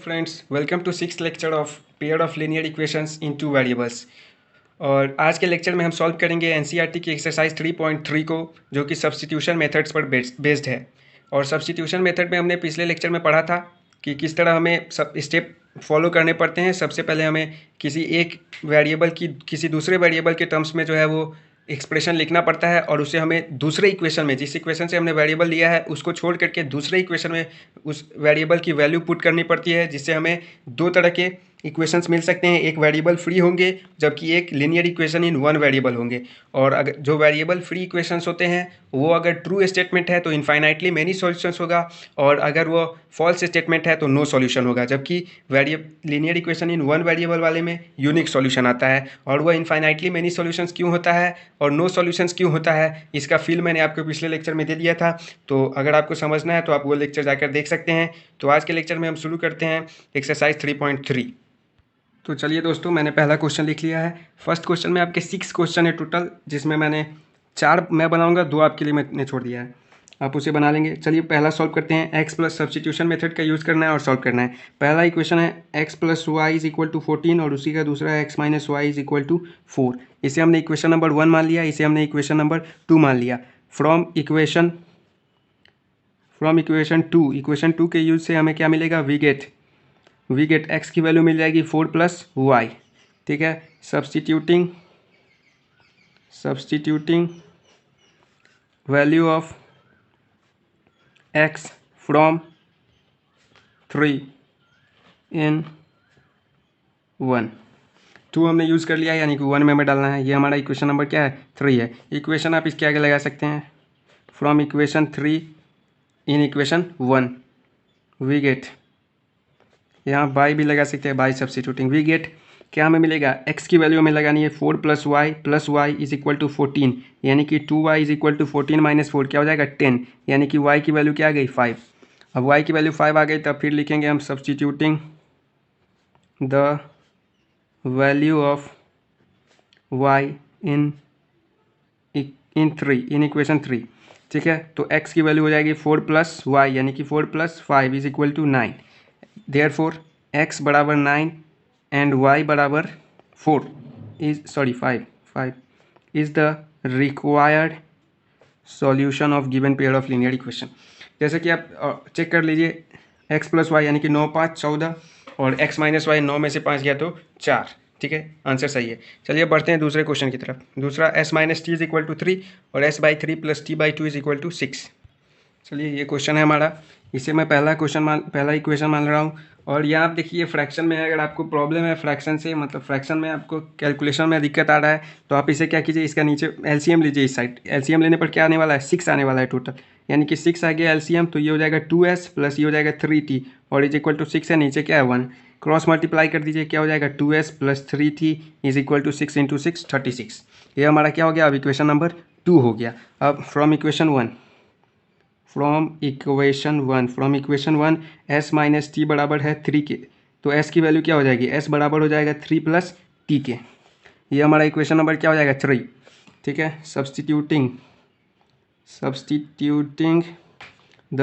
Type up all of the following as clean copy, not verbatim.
Friends, welcome to six lecture of pair of linear equations in two variables. और आज के lecture में हम सॉल्व करेंगे एनसीईआरटी की एक्सरसाइज 3.3 को, जो कि सब्स्टिट्यूशन मेथड्स पर बेस्ड है। और सब्स्टिट्यूशन मेथड में हमने पिछले लेक्चर में पढ़ा था कि किस तरह हमें सब स्टेप फॉलो करने पड़ते हैं। सबसे पहले हमें किसी एक वेरिएबल की किसी दूसरे वेरिएबल के टर्म्स में जो है वो एक्सप्रेशन लिखना पड़ता है, और उसे हमें दूसरे इक्वेशन में, जिस इक्वेशन से हमने वेरिएबल लिया है उसको छोड़ करके दूसरे इक्वेशन में उस वेरिएबल की वैल्यू पुट करनी पड़ती है, जिससे हमें दो तरह के इक्वेशंस मिल सकते हैं। एक वेरिएबल फ्री होंगे, जबकि एक linear equation in one variable होंगे। और अगर जो वेरिएबल फ्री इक्वेशंस होते हैं वो अगर ट्रू स्टेटमेंट है तो इनफाइनाइटली मेनी सॉल्यूशंस होगा, और अगर वो फॉल्स स्टेटमेंट है तो नो सॉल्यूशन होगा। जबकि linear equation in one variable वाले में यूनिक सॉल्यूशन आता है। और वह इनफाइनाइटली मेनी सॉल्यूशंस क्यों होता है और नो सॉल्यूशंस क्यों होता है, इसका फील मैंने आपको पिछले लेक्चर में दे दिया था। तो अगर आपको समझना है तो आप वो लेक्चर जाकर देख सकते हैं। तो आज के लेक्चर में हम शुरू करते हैं एक्सरसाइज 3.3। तो चलिए दोस्तों, मैंने पहला क्वेश्चन लिख लिया है। फर्स्ट क्वेश्चन में आपके 6 क्वेश्चन है टोटल, जिसमें मैंने 4 मैं बनाऊंगा, 2 आपके लिए मैंने छोड़ दिया है, आप उसे बना लेंगे। चलिए पहला सॉल्व करते हैं। एक्स प्लस सब्स्टिट्यूशन मेथड का यूज़ करना है और सॉल्व करना है। पहला इक्वेशन है x plus y is equal to 14, और उसी का दूसरा है x minus y is equal to 4। इसे हमने इक्वेशन नंबर 1 मान लिया, इसे हमने इक्वेशन नंबर 2 मान लिया। फ्रॉम इक्वेशन 2, इक्वेशन 2 के यूज से हमें क्या मिलेगा, वी गेट एक्स की वैल्यू मिल जाएगी 4 प्लस वाई। ठीक है, substituting value of x from 3 इन 1। 2 हमने यूज़ कर लिया, यानी कि 1 में हमें डालना है। ये हमारा इक्वेशन नंबर क्या है, 3 है। इक्वेशन आप इसके आगे लगा सकते हैं, from equation 3 in equation 1 we get, यहाँ बाई भी लगा सकते हैं, बाई सब्स्टिट्यूटिंग वी गेट क्या हमें मिलेगा, x की वैल्यू हमें लगानी है 4 plus y is equal to 14, यानी कि 2y is equal to 14 minus 4 क्या हो जाएगा 10, यानी कि y की वैल्यू क्या आ गई 5। अब y की वैल्यू 5 आ गई, तब फिर लिखेंगे हम substituting the value of y in 3 in equation 3। ठीक है, तो x की वैल्यू हो जाएगी 4 प्लस वाई, यानी कि 4 plus 5 is equal to 9। Therefore x बराबर 9 एंड y बराबर 4 is 5 is the required solution of given pair of linear equation. जैसे कि आप चेक कर लीजिए, x प्लस वाई यानी कि 9 5 14, और x माइनस वाई 9 में से 5 गया तो 4। ठीक है, आंसर सही है। चलिए बढ़ते हैं दूसरे क्वेश्चन की तरफ। दूसरा s minus t is equal to 3 और s by 3 plus t by 2 is equal to 6। चलिए ये क्वेश्चन है हमारा, इसे मैं पहला इक्वेशन मान रहा हूँ। और यहाँ आप देखिए फ्रैक्शन में है, अगर आपको प्रॉब्लम है फ्रैक्शन से, मतलब फ्रैक्शन में आपको कैलकुलेशन में दिक्कत आ रहा है, तो आप इसे क्या कीजिए, इसका नीचे एलसीएम लीजिए। इस साइड एलसीएम लेने पर क्या आने वाला है, 6 आने वाला है टोटल, यानी कि 6 आ गया एलसीएम, तो ये हो जाएगा 2s प्लस ये हो जाएगा 3t, और इज इक्वल टू 6 है, नीचे क्या है 1, क्रॉस मल्टीप्लाई कर दीजिए, क्या हो जाएगा 2s plus 3t is equal to 6 into 6 36। ये हमारा क्या हो गया, अब इक्वेशन नंबर 2 हो गया। अब from equation 1 s minus T बराबर है 3 के, तो s की वैल्यू क्या हो जाएगी, s बराबर हो जाएगा 3 प्लस टी के। ये हमारा इक्वेशन नंबर क्या हो जाएगा 3। ठीक है, substituting the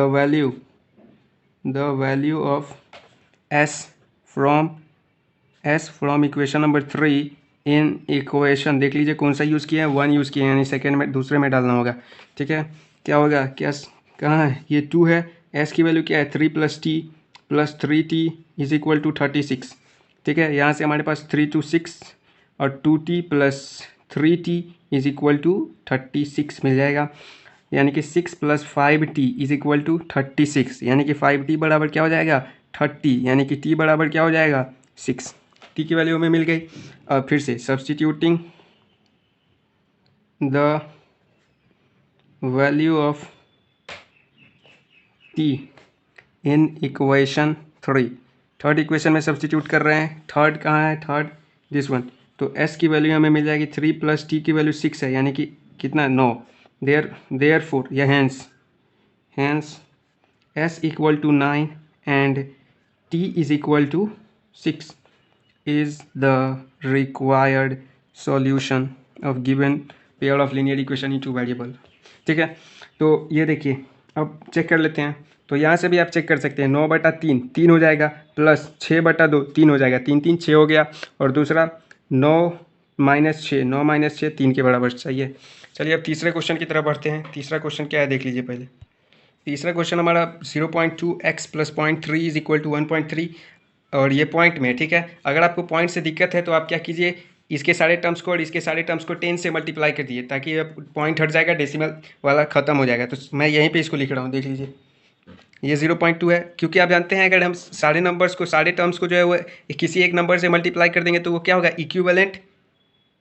value of s from equation number 3 in equation, देख लीजिए कौन सा यूज़ किया है, 1 यूज़ किया है, यानी सेकेंड में दूसरे में डालना होगा। ठीक है, क्या होगा, क्या कहाँ है, ये 2 है, s की वैल्यू क्या है 3 plus t plus 3t is equal to 36। ठीक है, यहाँ से हमारे पास 3 to 6 और 2t plus 3t is equal to 36 मिल जाएगा, यानी कि 6 plus 5t is equal to 36, यानी कि 5t बराबर क्या हो जाएगा 30, यानी कि t बराबर क्या हो जाएगा 6। t की वैल्यू हमें मिल गई। अब फिर से substituting the value of t in equation 3, third equation में सब्स्टिट्यूट कर रहे हैं। थर्ड कहाँ है, थर्ड दिस वन, तो s की वैल्यू हमें मिल जाएगी 3 प्लस t की वैल्यू 6 है, यानी कि कितना 9। देयरफॉर या hence s equal to 9 and t is equal to 6 is the required solution of given pair of linear equation in two variable. ठीक है, तो ये देखिए, अब चेक कर लेते हैं। तो यहाँ से भी आप चेक कर सकते हैं, 9/3 3 हो जाएगा, प्लस 6/2 3 हो जाएगा, 3 3 6 हो गया, और दूसरा 9 - 6 3 के बराबर चाहिए। चलिए अब तीसरे क्वेश्चन की तरफ बढ़ते हैं। तीसरा क्वेश्चन क्या है देख लीजिए पहले। तीसरा क्वेश्चन हमारा 0.2x + 0.3 = 1.3 और ये पॉइंट में, ठीक है। अगर आपको पॉइंट से दिक्कत है तो आप क्या कीजिए, इसके सारे टर्म्स को और इसके सारे टर्म्स को 10 से मल्टीप्लाई कर दिए, ताकि पॉइंट हट जाएगा, डेसिमल वाला खत्म हो जाएगा। तो मैं यहीं पे इसको लिख रहा हूँ, देख लीजिए। ये 0.2 है, क्योंकि आप जानते हैं अगर हम सारे नंबर्स को, सारे टर्म्स को जो है वो किसी एक नंबर से मल्टीप्लाई कर देंगे तो वो क्या होगा, इक्विवेलेंट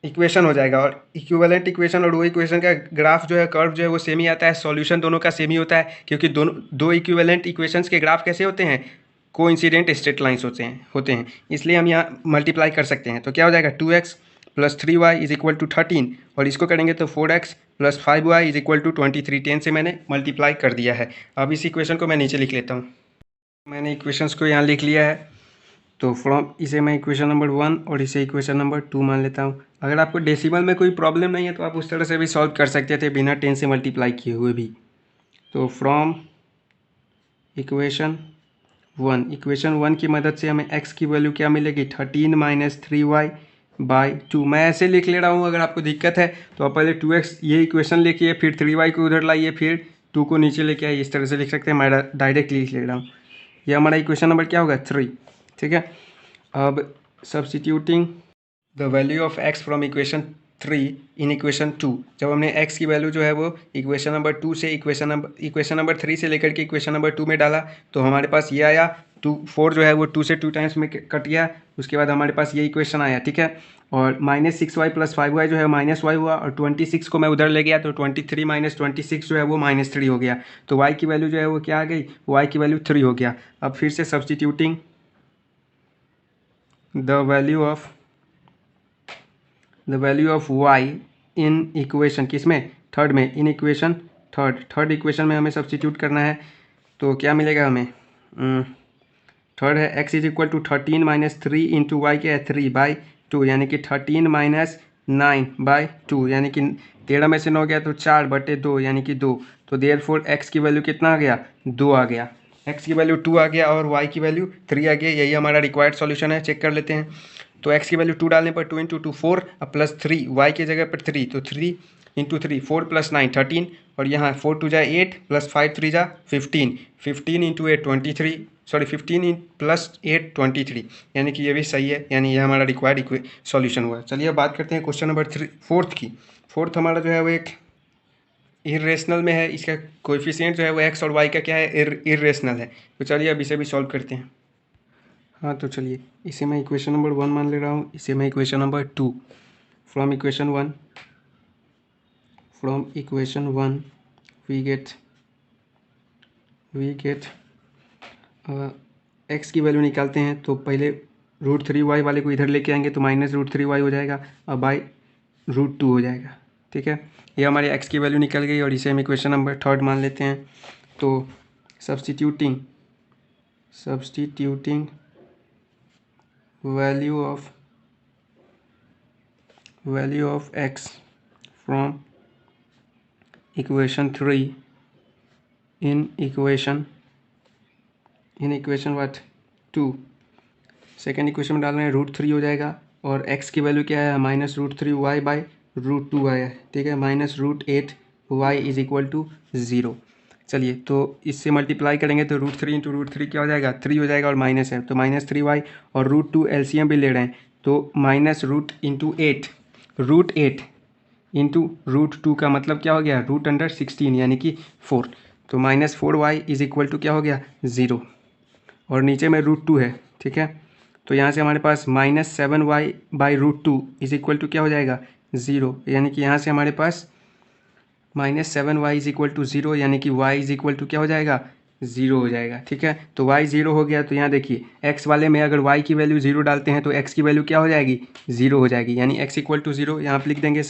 इक्वेशन हो जाएगा। और इक्विवेलेंट इक्वेशन और वो इक्वेशन का ग्राफ जो है, कर्व जो है वो सेम ही आता है, सॉल्यूशन दोनों का सेम ही होता है, क्योंकि दो इक्विवेलेंट इक्वेशंस के ग्राफ कैसे होते हैं, कोइंसिडेंट स्ट्रेट लाइंस होते हैं। इसलिए हम यहाँ मल्टीप्लाई कर सकते हैं। तो क्या हो जाएगा, 2x + 3y = 13, और इसको करेंगे तो 4x + 5y = 23। 10 से मैंने मल्टीप्लाई कर दिया है। अब इस इक्वेशन को मैं नीचे लिख लेता हूँ। मैंने इक्वेशंस को यहाँ लिख लिया है, तो फ्रॉम इसे मैं इक्वेशन नंबर 1 और इसे इक्वेशन नंबर 2 मान लेता हूँ। अगर आपको डेसिमल में कोई प्रॉब्लम नहीं है तो आप उस तरह से भी सॉल्व कर सकते थे, बिना 10 से मल्टीप्लाई किए हुए भी। तो फ्रॉम इक्वेशन 1 की मदद से हमें x की वैल्यू क्या मिलेगी, 13 - 3y/2। मैं ऐसे लिख ले रहा हूँ, अगर आपको दिक्कत है तो आप पहले 2x ये इक्वेशन लिखिए, फिर 3y को उधर लाइए, फिर 2 को नीचे लेके आइए। इस तरह से लिख सकते हैं, मैं डायरेक्टली लिख ले रहा हूँ। ये हमारा इक्वेशन नंबर क्या होगा, 3, ठीक है। अब substituting the value of x from equation 3 in equation 2, जब हमने x की वैल्यू जो है वो इक्वेशन नंबर 2 से इक्वेशन नंबर 3 से लेकर के इक्वेशन नंबर 2 में डाला, तो हमारे पास ये आया 4 जो है वो 2 से 2 टाइम्स में कट गया। उसके बाद हमारे पास ये इक्वेशन आया, ठीक है। और -6y + 5y जो है -y हुआ, और 26 को मैं उधर ले गया तो 23 - 26 जो है वो -3 हो गया। तो y की वैल्यू जो है वो क्या आ गई, y की वैल्यू 3 हो गया। अब फिर से substituting the value of y in equation किसमें, थर्ड में, इन इक्वेशन थर्ड इक्वेशन में हमें सब्सटीट्यूट करना है। तो क्या मिलेगा हमें, थर्ड है x = 13 - 3 × y क्या है, 3/2, यानी कि 13 - 9/2, यानी कि 13 में से 9 गया तो 4/2, यानी कि 2। तो देयरफॉर x की वैल्यू कितना आ गया, 2 आ गया। x की वैल्यू 2 आ गया और y की वैल्यू 3 आ गया। यही हमारा रिक्वायर्ड सॉल्यूशन है, चेक कर लेते हैं। तो x की वैल्यू 2 डालने पर 2 × 2 4 प्लस 3, y की जगह पर 3, तो 3 × 3 4 + 9 13, और यहाँ 4 × 2 = 8 + 5 × 3 = 15, 15 × 8 23, सॉरी 15 + 8 23, यानी कि ये भी सही है, यानी ये हमारा रिक्वायर्ड सॉल्यूशन हुआ। चलिए अब बात करते हैं क्वेश्चन नंबर 4 की। फोर्थ हमारा जो है वो एक इरेशनल में है, इसका कोएफिशिएंट जो है वो x और y का क्या है, इरेशनल है। तो चलिए अब इसे भी सॉल्व करते हैं। हाँ तो चलिए, इसे मैं इक्वेशन नंबर 1 मान ले रहा हूँ, इसे मैं equation number 2। From equation 1 we get x की वैल्यू निकालते हैं। तो पहले √3y वाले को इधर लेके आएंगे तो -√3y हो जाएगा, और बाई √2 हो जाएगा, ठीक है। ये हमारी x की वैल्यू निकल गई, और इसे हम इक्वेशन नंबर 3 मान लेते हैं। तो substituting value of x from equation 3 in equation what 2, second equation में डाल रहे हैं, √3 हो जाएगा, और x की वैल्यू क्या है, -√3y/√2 आया है, ठीक है, -√8y = 0। चलिए तो इससे मल्टीप्लाई करेंगे तो √3 × √3 क्या हो जाएगा, 3 हो जाएगा, और माइनस है तो -3y, और √2 एलसीएम भी ले रहे हैं तो -√8 √2 का मतलब क्या हो गया, √16 यानी कि 4। तो -4y = क्या हो गया, 0, और नीचे में √2 है, ठीक है। तो यहाँ से हमारे पास -7y/√2 = क्या हो जाएगा, 0, यानी कि यहाँ से हमारे पास -7y = 0, यानी कि y = क्या हो जाएगा, 0 हो जाएगा, ठीक है। तो y 0 हो गया। तो यहाँ देखिए x वाले में अगर y की वैल्यू 0 डालते हैं तो x की वैल्यू क्या हो जाएगी, 0 हो जाएगी, यानी x = 0। यहाँ पर लिख देंगे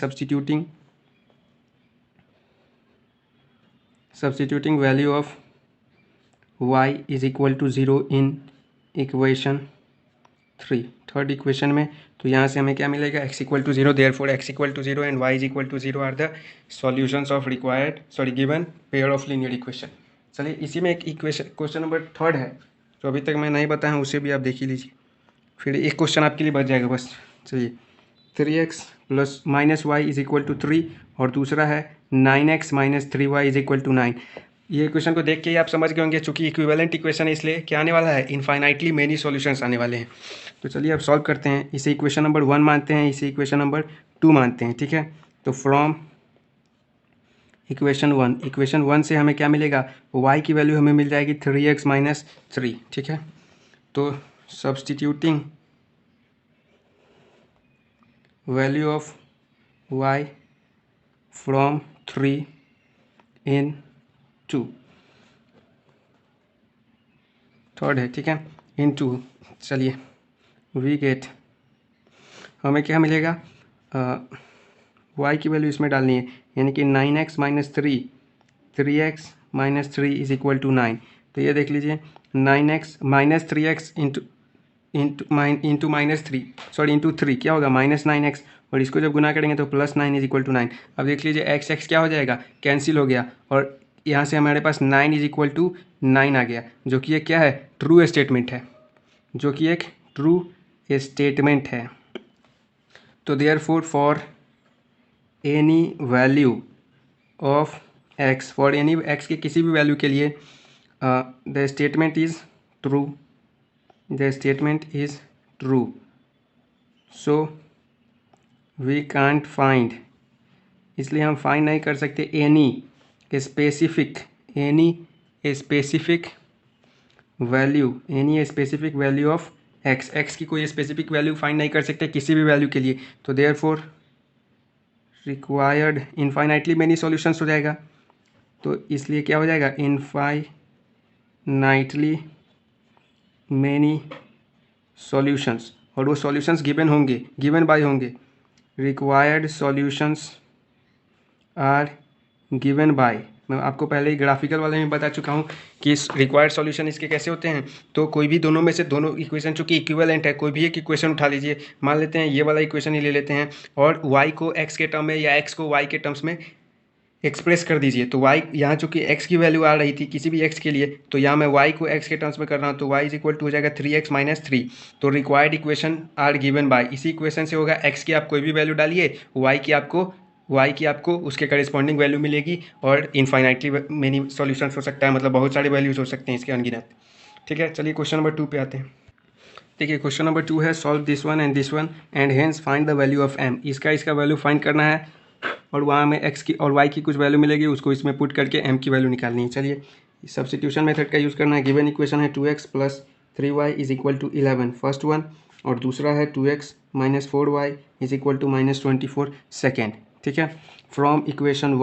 substituting value of y = 0 in equation 3, third equation में। तो यहाँ से हमें क्या मिलेगा, x = 0, therefore x = 0 and y = 0 are the solutions of given pair of linear equation. चलिए इसी में एक इक्वेशन क्वेश्चन नंबर 3 है जो अभी तक मैं नहीं बताया हूँ, उसे भी आप देख ही लीजिए, फिर एक क्वेश्चन आपके लिए बच जाएगा बस। चलिए 3x plus minus y is equal to 3 और दूसरा है 9x minus 3y is equal to 9। ये इक्वेशन को देख के ही आप समझ गए होंगे, चूंकि इक्विवेलेंट इक्वेशन है इसलिए क्या आने वाला है, इनफाइनाइटली मेनी सॉल्यूशंस आने वाले हैं। तो चलिए अब सॉल्व करते हैं। इसे इक्वेशन नंबर 1 मानते हैं, इसे इक्वेशन नंबर 2 मानते हैं, ठीक है। तो फ्रॉम इक्वेशन 1 से हमें क्या मिलेगा, y की वैल्यू हमें मिल जाएगी 3x माइनस 3, ठीक है। तो substituting value of y from 3 in 2 third है, ठीक है, इन 2। चलिए वी गेट, हमें क्या मिलेगा, y की वैल्यू इसमें डालनी है, यानी कि 9x minus 3x minus 3 is equal to 9। तो ये देख लीजिए 9x minus 3x into minus 3 sorry into 3 क्या होगा, -9x, और इसको जब गुना करेंगे तो +9 इज इक्वल टू 9। अब देख लीजिए x क्या हो जाएगा, कैंसिल हो गया, और यहाँ से हमारे पास 9 इज इक्वल टू 9 आ गया, जो कि ये क्या है, ट्रू स्टेटमेंट है, जो कि एक ट्रू स्टेटमेंट है। तो therefore for any value of x, for any x के किसी भी वैल्यू के लिए the statement is true, the statement is true, so we can't find, इसलिए हम फाइंड नहीं कर सकते any specific value of x की कोई स्पेसिफिक वैल्यू फाइंड नहीं कर सकते किसी भी वैल्यू के लिए। तो therefore required infinitely many solutions हो जाएगा, तो इसलिए क्या हो जाएगा, इनफाइनाइटली मेनी सॉल्यूशंस, और वो सॉल्यूशंस गिवन बाय होंगे, required solutions are given by. मैं आपको पहले ही ग्राफिकल वाले में बता चुका हूँ कि रिक्वायर्ड सॉल्यूशन इसके कैसे होते हैं। तो कोई भी दोनों में से दोनों इक्वेशन चूंकि इक्विवेलेंट है, कोई भी एक इक्वेशन उठा लीजिए, मान लेते हैं ये वाला इक्वेशन ही ले लेते हैं, और y को x के टर्म में या x को y के टर्म्स में एक्सप्रेस कर दीजिए। तो y यहाँ चूंकि x की वैल्यू आ रही थी किसी भी x के लिए, तो यहाँ मैं y को x के टर्म्स में कर रहा हूँ, तो y इज इक्वल टू हो जाएगा 3x माइनस 3। तो required equation are given by, इसी इक्वेशन से होगा x की आप कोई भी वैल्यू डालिए, y की आपको उसके करेस्पॉन्डिंग वैल्यू मिलेगी, और इनफाइनाइटली मेनी सॉल्यूशंस हो सकता है, मतलब बहुत सारे वैल्यूज हो सकते हैं इसके अनगिनत, ठीक है। चलिए क्वेश्चन नंबर 2 पे आते हैं। देखिए क्वेश्चन नंबर 2 है, solve this one and hence find the value of m। इसका वैल्यू फाइंड करना है, और वहाँ में x की और y की कुछ वैल्यू मिलेगी, उसको इसमें पुट करके m की वैल्यू निकालनी है। चलिए सब्स्टिट्यूशन मेथड का यूज़ करना है। गिवन इक्वेशन है 2x plus 3y is equal to 11 first one, और दूसरा है 2x minus 4y is equal to -24 second, ठीक है। फ्रॉम इक्वेशन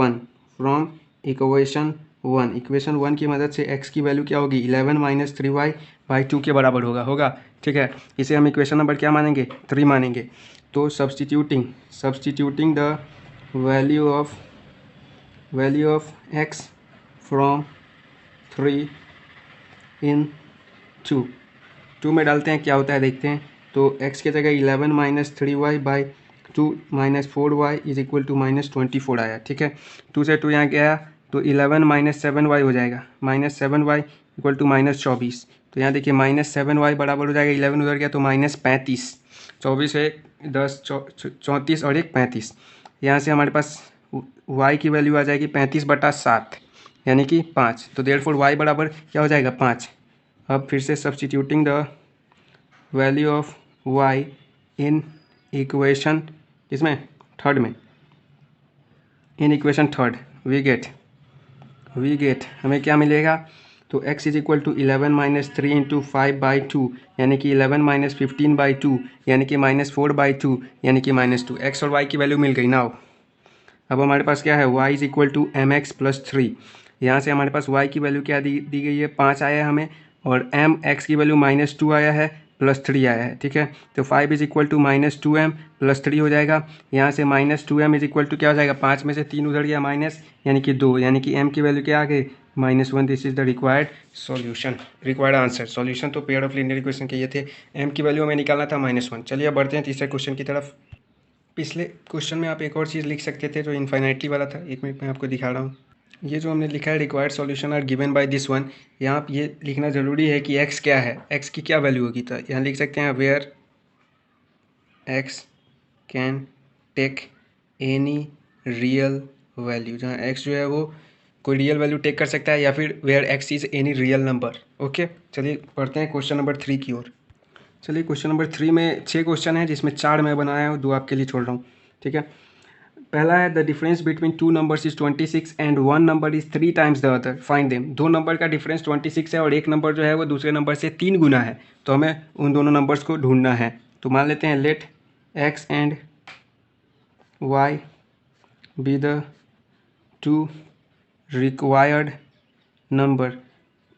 1 की मदद से x की वैल्यू क्या होगी, 11 माइनस 3y बाई 2 के बराबर होगा, ठीक है। इसे हम इक्वेशन नंबर क्या मानेंगे, 3 मानेंगे। तो substituting the value of x from 3 इन 2 में डालते हैं, क्या होता है देखते हैं। तो x के जगह 11 minus 3y by 2 minus 4y is equal to -24 आया, ठीक है। 2 से 2 यहाँ गया, तो 11 माइनस 7y हो जाएगा, -7y इक्वल टू -24। तो यहाँ देखिए -7y बराबर हो जाएगा, 11 उधर गया तो -35, 24 है 10 34 और 1 35। यहाँ से हमारे पास y की वैल्यू आ जाएगी 35/7 यानी कि 5। तो देयरफॉर y बराबर क्या हो जाएगा, 5। अब फिर से substituting the value of y in equation इसमें थर्ड में, in equation third we get हमें क्या मिलेगा। तो x is equal to 11 minus 3 into 5/2 यानी कि 11 माइनस 15/2 यानी कि -4/2 यानी कि -2। x और y की वैल्यू मिल गई ना। अब हमारे पास क्या है, y is equal to mx plus 3। यहाँ से हमारे पास y की वैल्यू क्या दी गई है, 5 आया है हमें, और x की वैल्यू -2 आया है प्लस 3 आया है, ठीक है। तो 5 is equal to -2m plus 3 हो जाएगा। यहाँ से -2m इज इक्वल टू क्या हो जाएगा, 5 में से 3 उधर गया माइनस, यानी कि 2, यानी कि m की वैल्यू क्या आ गई, -1। This is the required solution, required answer. Solution तो पेयर ऑफ लीनियर इक्वेशन के ये थे, m की वैल्यू हमें निकालना था -1। चलिए अब बढ़ते हैं तीसरे क्वेश्चन की तरफ। पिछले क्वेश्चन में आप एक और चीज़ लिख सकते थे जो इनफाइनाइटली वाला था, 1 मिनट में आपको दिखा रहा हूँ। ये जो हमने लिखा है required solution are given by this one, यहाँ पे ये लिखना ज़रूरी है कि एक्स क्या है, एक्स की क्या वैल्यू होगी। तो यहाँ लिख सकते हैं where x can take any real value, जहाँ एक्स जो है वो कोई रियल वैल्यू टेक कर सकता है, या फिर where x is any real number. Okay, चलिए पढ़ते हैं क्वेश्चन नंबर 3 की ओर। चलिए क्वेश्चन नंबर 3 में 6 क्वेश्चन है, जिसमें 4 मैं बनाया हूँ, 2 आपके लिए छोड़ रहा हूँ। ठीक है, पहला है the difference between two numbers is 26 and one number is 3 times the other, find them. दो नंबर का डिफरेंस 26 है और एक नंबर जो है वो दूसरे नंबर से 3 गुना है, तो हमें उन दोनों नंबर्स को ढूंढना है। तो मान लेते हैं let x and y be the two required number.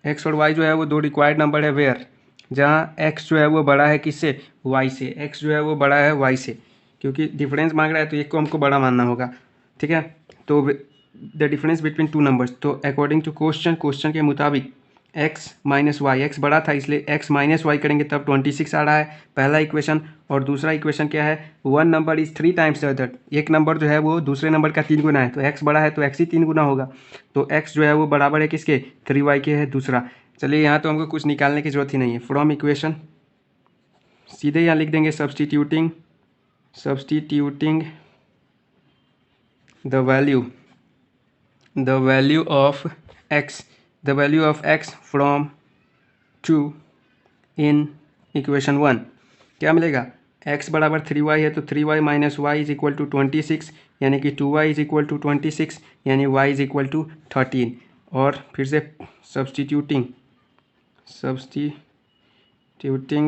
X और वाई जो है वो दो रिक्वायर्ड नंबर है, वेयर जहाँ एक्स जो है वो बड़ा है किससे, वाई से। एक्स जो है वो बड़ा है वाई से, क्योंकि डिफरेंस मांग रहा है तो एक को हमको बड़ा मानना होगा। ठीक है, तो the difference between two numbers, तो अकॉर्डिंग टू क्वेश्चन के मुताबिक एक्स माइनस वाई, एक्स बड़ा था इसलिए एक्स माइनस वाई करेंगे तब 26 आ रहा है, पहला इक्वेशन। और दूसरा इक्वेशन क्या है, one number is 3 times the other, एक नंबर जो है वो दूसरे नंबर का 3 गुना है, तो एक्स बड़ा है तो एक्स ही 3 गुना होगा, तो एक्स जो है वो बराबर है किसके, 3y के है दूसरा। चलिए यहाँ तो हमको कुछ निकालने की जरूरत ही नहीं है, फ्रॉम इक्वेशन सीधे यहाँ लिख देंगे substituting the value of x from 2 in equation 1। क्या मिलेगा, x बराबर 3y है तो 3y minus y is equal to 26, यानी कि 2y इज इक्वल टू 26, यानी y इज इक्वल टू 13। और फिर से substituting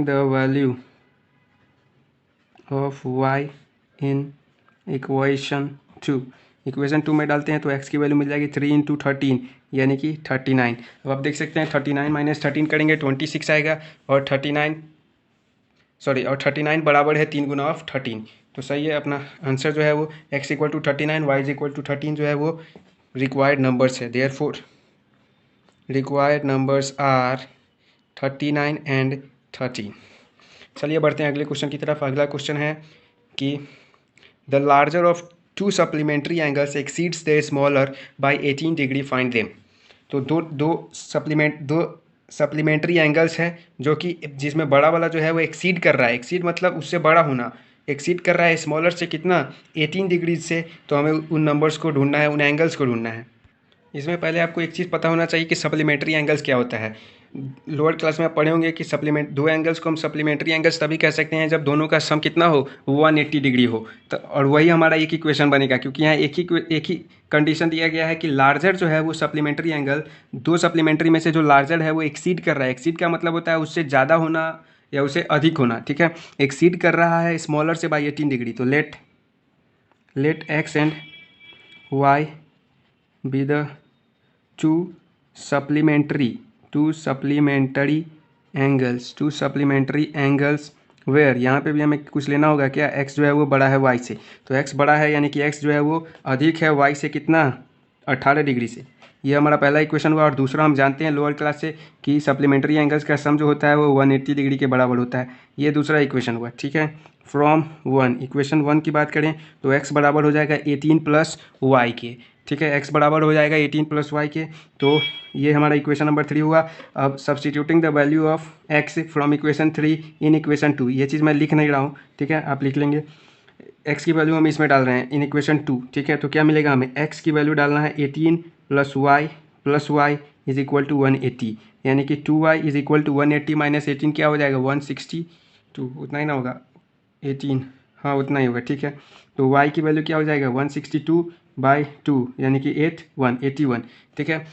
the value of y in equation 2। Equation 2 में डालते हैं तो x की वैल्यू मिल जाएगी 3 इंटू 13, यानी कि 39। अब आप देख सकते हैं 39 माइनस 13 करेंगे 26 आएगा, और 39 बराबर है 3 गुना ऑफ 13। तो सही है, अपना आंसर जो है वो x equal to 39, y is equal to 13 जो है वो रिक्वायर्ड नंबर्स है। Therefore required numbers are 39 and 13। चलिए बढ़ते हैं अगले क्वेश्चन की तरफ। अगला क्वेश्चन है कि the larger of to supplementary angles exceeds the smaller by 18 degree, find them. तो दो सप्लीमेंट्री एंगल्स हैं जो कि जिसमें बड़ा वाला जो है वो एक्सीड कर रहा है, एक्सीड मतलब उससे बड़ा होना, एक्सीड कर रहा है स्मॉलर से कितना, 18 डिग्रीज से। तो हमें उन नंबर्स को ढूंढना है, उन एंगल्स को ढूंढना है। इसमें पहले आपको एक चीज़ पता होना चाहिए कि सप्लीमेंट्री एंगल्स क्या होता है। लोअर क्लास में आप पढ़े होंगे कि दो एंगल्स को हम सप्लीमेंट्री एंगल्स तभी कह सकते हैं जब दोनों का सम कितना हो, 180 डिग्री हो। तो और वही हमारा एक इक्वेशन बनेगा, क्योंकि यहाँ एक ही कंडीशन दिया गया है कि लार्जर जो है वो सप्लीमेंट्री एंगल, दो सप्लीमेंट्री में से जो लार्जर है वो एक्सीड कर रहा है। एक्सीड का मतलब होता है उससे ज़्यादा होना या उससे अधिक होना। ठीक है, एक्सीड कर रहा है स्मॉलर से बाई 18 डिग्री। तो let x and y be the two supplementary angles where, यहाँ पे भी हमें कुछ लेना होगा क्या, x जो है वो बड़ा है y से, तो x बड़ा है यानी कि x जो है वो अधिक है y से कितना, 18 डिग्री से। ये हमारा पहला इक्वेशन हुआ। और दूसरा हम जानते हैं लोअर क्लास से कि सप्लीमेंट्री एंगल्स का सम जो होता है वो 180 डिग्री के बराबर होता है। ये दूसरा इक्वेशन हुआ। ठीक है, फ्रॉम 1, इक्वेशन 1 की बात करें तो x बराबर हो जाएगा 18 प्लस वाई के। ठीक है, x बराबर हो जाएगा 18 प्लस वाई के, तो ये हमारा इक्वेशन नंबर 3 हुआ। अब substituting the value of x from equation 3 in equation 2, ये चीज़ मैं लिख नहीं रहा हूँ। ठीक है, आप लिख लेंगे। x की वैल्यू हम इसमें डाल रहे हैं इन इक्वेशन 2। ठीक है, तो क्या मिलेगा हमें, x की वैल्यू डालना है 18 plus y is equal to 180, यानी कि 2y is equal to 180 minus 18 क्या हो जाएगा, 162, उतना ही ना होगा 18, हाँ उतना ही होगा। ठीक है, तो y की वैल्यू क्या हो जाएगा, 162/2 यानी कि 81। ठीक है,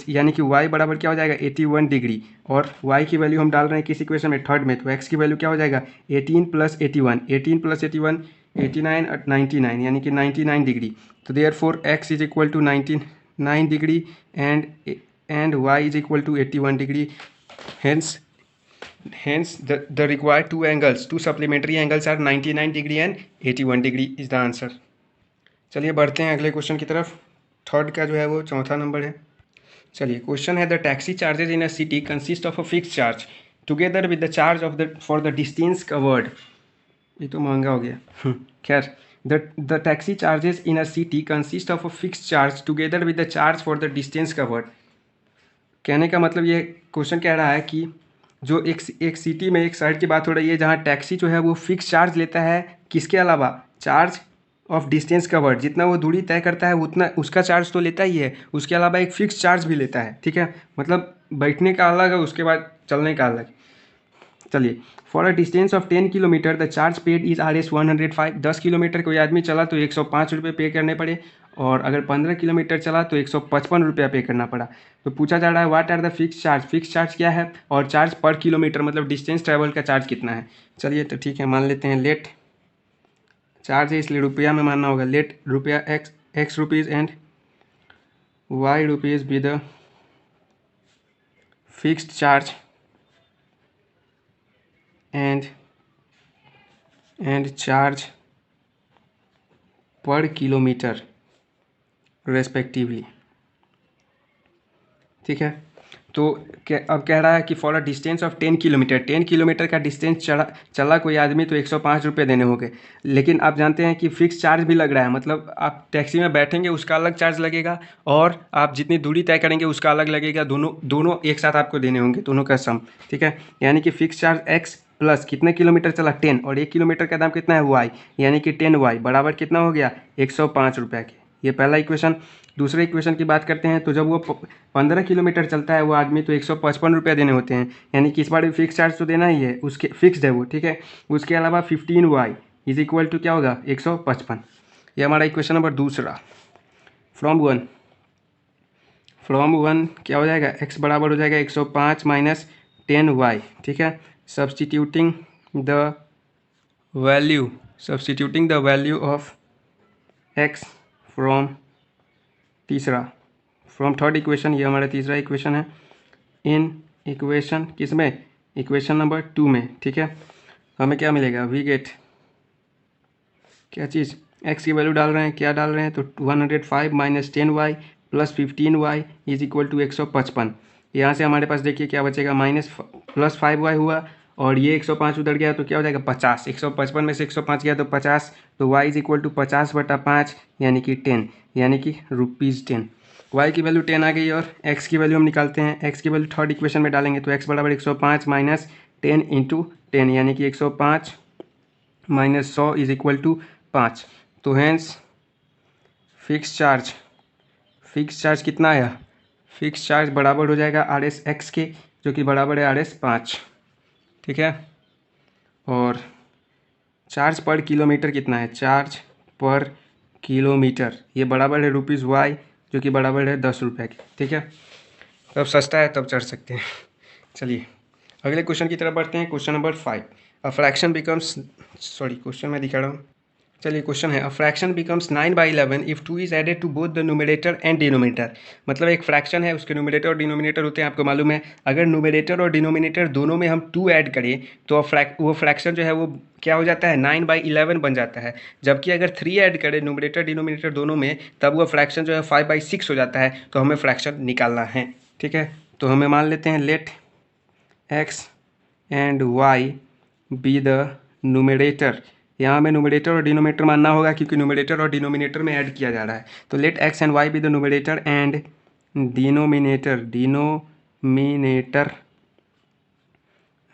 यानी कि y बराबर क्या हो जाएगा, 81 डिग्री। और y की वैल्यू हम डाल रहे हैं किस इक्वेशन में, थर्ड में, तो x की वैल्यू क्या हो जाएगा, 18 प्लस 81, 89 और 99 यानी कि 99 डिग्री। तो therefore x is equal to 99 degree and y is equal to 81 degree. Hence the required two supplementary angles are 99 degree and 81 degree is the answer। चलिए बढ़ते हैं अगले क्वेश्चन की तरफ। थर्ड का जो है वो चौथा नंबर है। चलिए क्वेश्चन है the taxi charges in a city consist of a fix charge together with the charge of the for the distance covered. ये तो महंगा हो गया। खैर the taxi charges in a city consist of a fix charge together with the charge for the distance covered. कहने का मतलब ये क्वेश्चन कह रहा है कि जो एक सिटी में, एक शहर की बात हो रही है जहाँ टैक्सी जो है वो फिक्स चार्ज लेता है, किसके अलावा, चार्ज ऑफ डिस्टेंस कवर्ड, जितना वो दूरी तय करता है उतना उसका चार्ज तो लेता ही है, उसके अलावा एक फिक्स चार्ज भी लेता है। ठीक है, मतलब बैठने का अलग है, उसके बाद चलने का अलग। चलिए, for a distance of 10 kilometre the charge paid is Rs 105। 10 kilometre कोई आदमी चला तो 105 रुपये पे करने पड़े, और अगर 15 किलोमीटर चला तो 155 रुपया पे करना पड़ा। तो पूछा जा रहा है what are the fix charge, fix charge क्या है, और चार्ज पर किलोमीटर मतलब डिस्टेंस ट्रेवल का चार्ज कितना है। चलिए तो ठीक है, मान लेते हैं लेट चार्ज है इसलिए रुपया में मानना होगा, लेट रुपया x rupees and y rupees be the fixed charge and charge per kilometre respectively. ठीक है, तो अब कह रहा है कि for a distance of 10 kilometre, 10 kilometre का डिस्टेंस चला कोई आदमी तो 105 रुपये देने होंगे। लेकिन आप जानते हैं कि फिक्स चार्ज भी लग रहा है, मतलब आप टैक्सी में बैठेंगे उसका अलग चार्ज लगेगा, और आप जितनी दूरी तय करेंगे उसका अलग लगेगा, दोनों एक साथ आपको देने होंगे, दोनों का सम। ठीक है, यानी कि फिक्स चार्ज एक्स प्लस कितने किलोमीटर चला 10, और 1 किलोमीटर का दाम कितना है वाई, यानी कि 10y बराबर कितना हो गया 105 रुपये के। ये पहला इक्वेशन। दूसरे इक्वेशन की बात करते हैं, तो जब वो 15 किलोमीटर चलता है वो आदमी तो 155 रुपये देने होते हैं, यानी कि इस बार भी फिक्स चार्ज तो देना ही है, उसके फिक्स्ड है वो। ठीक है, उसके अलावा 15y इज इक्वल टू क्या होगा 155। ये हमारा इक्वेशन नंबर दूसरा। फ्रॉम वन क्या हो जाएगा, x बराबर हो जाएगा 105 माइनस 10y। ठीक है, substituting the value of x from third equation, ये हमारा तीसरा इक्वेशन है, इन इक्वेशन किसमें, इक्वेशन नंबर 2 में। ठीक है, हमें क्या मिलेगा, वी गेट क्या चीज़, x की वैल्यू डाल रहे हैं, क्या डाल रहे हैं, तो 105 minus 10y plus 15y is equal to 155। यहाँ से हमारे पास देखिए क्या बचेगा, माइनस प्लस 5y हुआ, और ये 105 उधर गया तो क्या हो जाएगा 50, 155 में से 105 गया तो 50, तो y इज इक्वल टू 50/5 यानी कि 10, यानी कि ₹10। y की वैल्यू 10 आ गई, और x की वैल्यू हम निकालते हैं, x की वैल्यू थर्ड इक्वेशन में डालेंगे तो x बराबर 105 माइनस 10 इंटू 10, यानी कि 105 माइनस 100 इज इक्वल टू 5। तो हैंस फिक्स चार्ज कितना आया, फिक्स चार्ज बराबर हो जाएगा Rs के, जो कि बराबर है Rs 5। ठीक है, और चार्ज पर किलोमीटर कितना है, चार्ज पर किलोमीटर ये बराबर है ₹y, जो कि बराबर है 10 रुपये के। ठीक है, तब सस्ता है तब चढ़ सकते हैं। चलिए अगले क्वेश्चन की तरफ बढ़ते हैं, question number 5। A fraction becomes, question मैं दिखा रहा हूँ। चलिए क्वेश्चन है, a fraction becomes 9/11 if 2 is added to both the numerator and denominator. मतलब एक फ्रैक्शन है, उसके न्यूमरेटर और डिनोमिनेटर होते हैं, आपको मालूम है। अगर न्यूमरेटर और डिनोमिनेटर दोनों में हम 2 ऐड करें तो वो फ्रैक्शन जो है वो क्या हो जाता है 9/11 बन जाता है। जबकि अगर 3 ऐड करें न्यूमरेटर डिनोमिनेटर दोनों में, तब वो फ्रैक्शन जो है 5/6 हो जाता है। तो हमें फ्रैक्शन निकालना है। ठीक है, तो हमें मान लेते हैं let x and y be the numerator. यहाँ हमें न्यूमरेटर और डिनोमिनेटर मानना होगा, क्योंकि न्यूमरेटर और डिनोमिनेटर में ऐड किया जा रहा है। तो let x and y be the numerator and denominator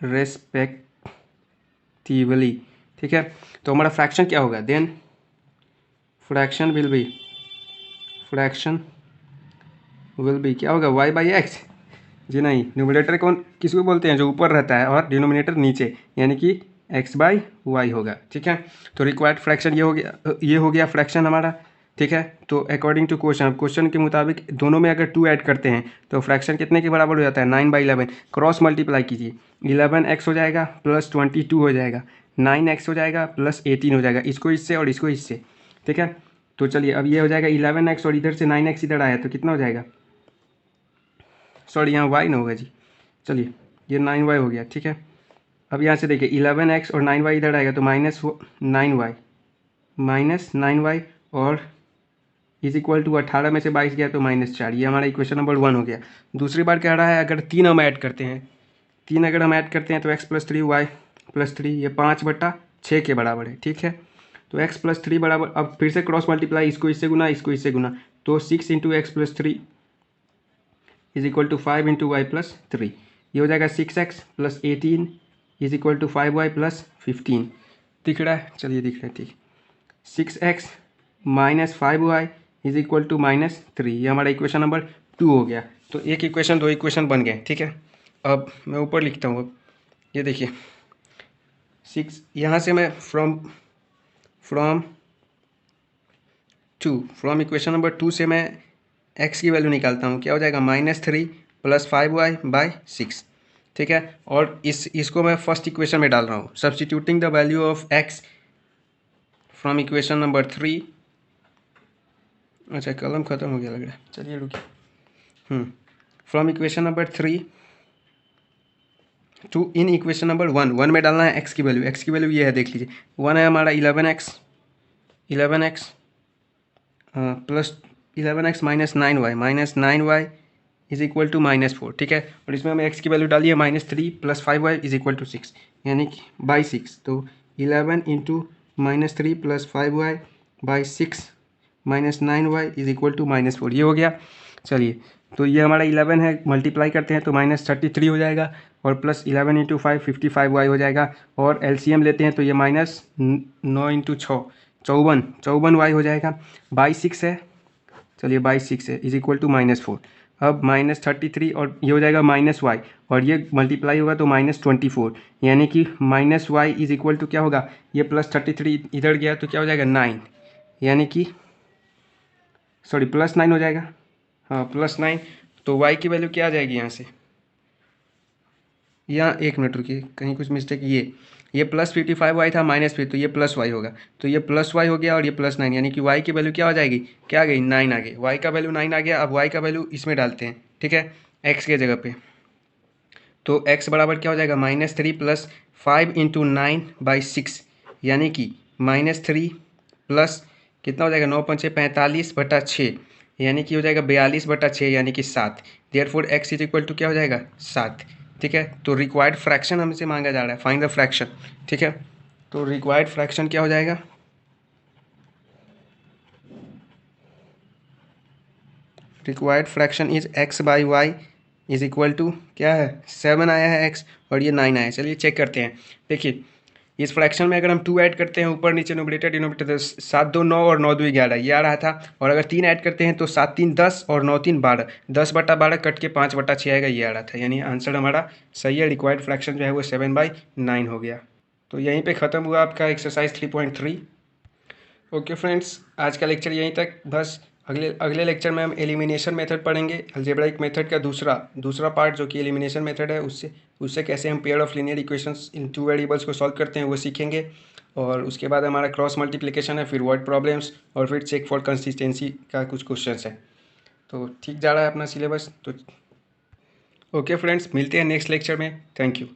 respectively. ठीक है, तो हमारा फ्रैक्शन क्या होगा, देन फ्रैक्शन विल बी क्या होगा y/x। जी नहीं, न्यूमरेटर कौन किसको बोलते हैं, जो ऊपर रहता है, और डिनोमिनेटर नीचे, यानी कि x/y होगा। ठीक है, तो रिक्वायर्ड फ्रैक्शन ये हो गया फ्रैक्शन हमारा। ठीक है, तो अकॉर्डिंग टू क्वेश्चन के मुताबिक दोनों में अगर 2 ऐड करते हैं तो फ्रैक्शन कितने के बराबर हो जाता है 9/11। क्रॉस मल्टीप्लाई कीजिए, 11x हो जाएगा प्लस 22 हो जाएगा, 9x हो जाएगा प्लस 18 हो जाएगा, इसको इससे और इसको इससे। ठीक है, तो चलिए अब ये हो जाएगा 11x, और इधर से 9x इधर आया तो कितना हो जाएगा, सॉरी यहाँ y ना होगा जी, चलिए ये 9y हो गया। ठीक है, अब यहाँ से देखिए 11x और 9y इधर आएगा तो -9y और इज इक्वल टू 18 में से 22 गया तो -4। ये हमारा इक्वेशन नंबर 1 हो गया। दूसरी बार कह रहा है अगर 3 हम ऐड करते हैं, 3 अगर हम ऐड करते हैं तो x + 3 y + 3 ये 5/6 के बराबर है। ठीक है, तो x प्लस 3 बराबर, अब फिर से क्रॉस मल्टीप्लाई, इसको इससे गुना, इसको इससे गुना, तो 6 into x plus 3 is equal to 5 into y plus 3। ये हो जाएगा 6x plus 18 is equal to 5y plus 15। दिख रहा है? चलिए दिख रहा है, ठीक। 6x minus 5y is equal to minus 3, ये हमारा इक्वेशन नंबर 2 हो गया। तो एक इक्वेशन, दो इक्वेशन बन गए, ठीक है। अब मैं ऊपर लिखता हूँ। अब ये देखिए 6, यहाँ से मैं फ्रॉम इक्वेशन नंबर 2 से मैं x की वैल्यू निकालता हूँ। क्या हो जाएगा? -3 प्लस 5y बाई 6, ठीक है। और इसको मैं फर्स्ट इक्वेशन में डाल रहा हूँ, substituting the value of x from equation number 3। अच्छा, कलम ख़त्म हो गया लग रहा है, चलिए रुकिए। From equation number 3 to in equation number 1 में डालना है x की वैल्यू। x की वैल्यू ये है, देख लीजिए। 1 है हमारा 11x plus 11x minus 9y is equal to -4, ठीक है। और इसमें हमें x की वैल्यू डाली है -3 plus 5y is equal to 6, यानी कि बाई 6। तो 11 into -3 plus 5y by 6 minus 9y is equal to -4, ये हो गया। चलिए, तो ये हमारा 11 है, मल्टीप्लाई करते हैं तो -33 हो जाएगा, और प्लस 11 इंटू 5 55y हो जाएगा। और एलसीएम लेते हैं तो ये -9 इंटू 6 54y हो जाएगा। बाई 6 है, चलिए बाई 6 है इज इक्वल टू -4। अब -33 और ये हो जाएगा -y, और ये मल्टीप्लाई होगा तो -24, यानी कि -y इज इक्वल टू क्या होगा? ये +33 इधर गया तो क्या हो जाएगा? 9, यानी कि सॉरी +9 हो जाएगा। हाँ, +9। तो y की वैल्यू क्या आ जाएगी यहाँ से? यहाँ एक मिनट रुकिए, कहीं कुछ मिस्टेक। ये +55y था, -5, तो ये +y होगा। तो ये +y हो गया और ये +9, यानी कि y की वैल्यू क्या हो जाएगी? क्या आ गई? 9 आ गई। y का वैल्यू 9 आ गया। अब y का वैल्यू इसमें डालते हैं, ठीक है, x के जगह पे। तो x बराबर क्या हो जाएगा? -3 प्लस 5 इंटू 9 बाई 6, यानी कि -3 प्लस कितना हो जाएगा? 9 पंचे 45/6, यानी कि हो जाएगा 42/6, यानी कि 7। Therefore x is equal to क्या हो जाएगा? 7, ठीक है। तो रिक्वायर्ड फ्रैक्शन हमसे मांगा जा रहा है, फाइंड द फ्रैक्शन, ठीक है। तो रिक्वायर्ड फ्रैक्शन क्या हो जाएगा? Required fraction is x by y is equal to क्या है? 7 आया है x, और ये 9 आया है। चलिए चेक करते हैं। देखिए, इस फ्रैक्शन में अगर हम 2 ऐड करते हैं, ऊपर नीचे न्यूमरेटर डिनोमिनेटर, तो 7 2 9 और 9 2 11, ये आ रहा था। और अगर 3 ऐड करते हैं तो 7 3 10 और 9 3 12, 10/12 कट के 5/6 आएगा, ये आ रहा था। यानी आंसर हमारा सही है। रिक्वायर्ड फ्रैक्शन जो है वो 7/9 हो गया। तो यहीं पे ख़त्म हुआ आपका एक्सरसाइज 3.3। ओके फ्रेंड्स, आज का लेक्चर यहीं तक। बस अगले लेक्चर में हम एलिमिनेशन मेथड पढ़ेंगे, अलजेब्राइक मेथड का दूसरा पार्ट, जो कि एलिमिनेशन मेथड है। उससे कैसे हम pair of linear equations in 2 variables को सॉल्व करते हैं, वो सीखेंगे। और उसके बाद हमारा क्रॉस मल्टीप्लिकेशन है, फिर वर्ड प्रॉब्लम्स, और फिर चेक फॉर कंसिस्टेंसी का कुछ क्वेश्चंस हैं। तो ठीक जा रहा है अपना सिलेबस। तो ओके फ्रेंड्स, मिलते हैं नेक्स्ट लेक्चर में। Thank you.